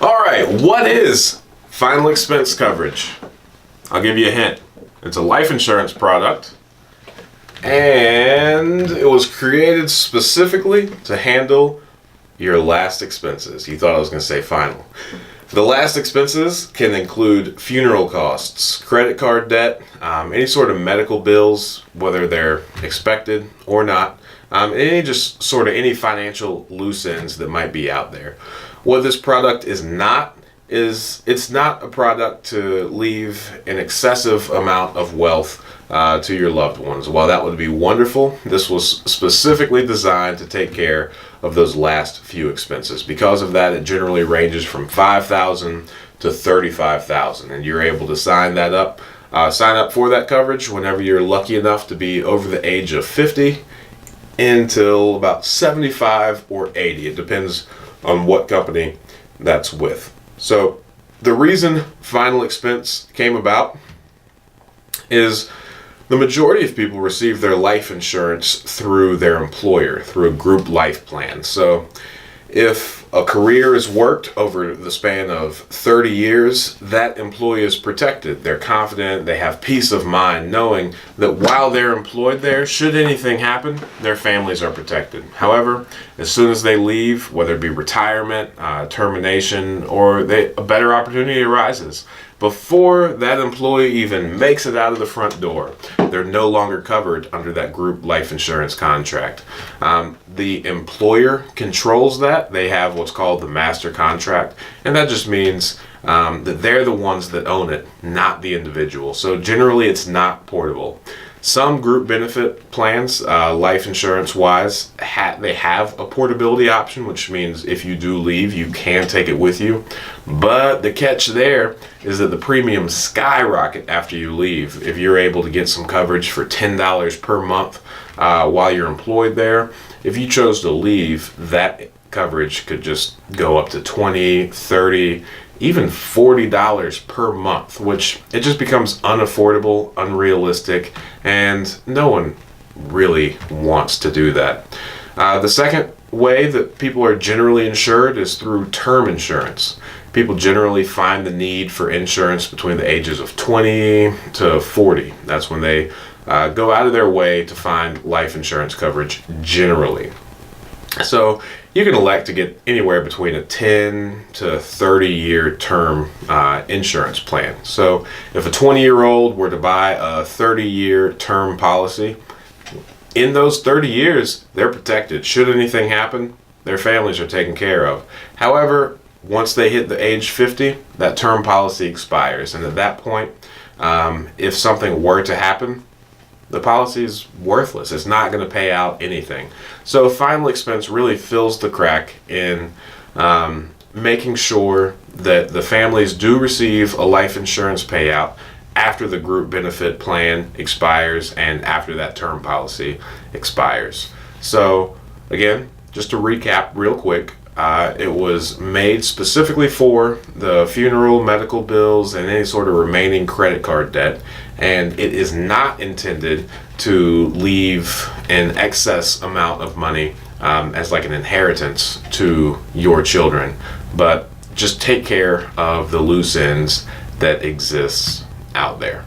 All right, what is final expense coverage? I'll give you a hint. It's a life insurance product, and it was created specifically to handle your last expenses. You thought I was going to say final. The last expenses can include funeral costs, credit card debt, any sort of medical bills, whether they're expected or not, any financial loose ends that might be out there. What this product is not is it's not a product to leave an excessive amount of wealth to your loved ones. While that would be wonderful, this was specifically designed to take care of those last few expenses. Because of that, it generally ranges from $5,000 to $35,000, and you're able to sign up for that coverage whenever you're lucky enough to be over the age of 50 until about 75 or 80. It depends on what company that's with. So the reason final expense came about is the majority of people receive their life insurance through their employer, through a group life plan. So if a career is worked over the span of 30 years, that employee is protected. They're confident, they have peace of mind knowing that while they're employed there, should anything happen, their families are protected. However, as soon as they leave, whether it be retirement, termination, or a better opportunity arises, before that employee even makes it out of the front door, they're no longer covered under that group life insurance contract. The employer controls that. They have what's called the master contract, and that just means that they're the ones that own it, not the individual. So generally it's not portable. Some group benefit plans, life insurance wise, they have a portability option, which means if you do leave, you can take it with you. But the catch there is that the premiums skyrocket after you leave. If you're able to get some coverage for $10 per month while you're employed there, if you chose to leave, that coverage could just go up to $20, $30, even $40 per month, which it just becomes unaffordable, unrealistic, and no one really wants to do that. The second way that people are generally insured is through term insurance. People generally find the need for insurance between the ages of 20 to 40. That's when they go out of their way to find life insurance coverage generally. So you can elect to get anywhere between a 10 to 30 year term insurance plan. So if a 20-year-old were to buy a 30-year term policy, in those 30 years, they're protected. Should anything happen, their families are taken care of. However, once they hit the age 50, that term policy expires. And at that point, if something were to happen, the policy is worthless. It's not going to pay out anything. So final expense really fills the crack in making sure that the families do receive a life insurance payout after the group benefit plan expires and after that term policy expires. So again, just to recap real quick, it was made specifically for the funeral, medical bills, and any sort of remaining credit card debt. And it is not intended to leave an excess amount of money as like an inheritance to your children, but just take care of the loose ends that exists out there.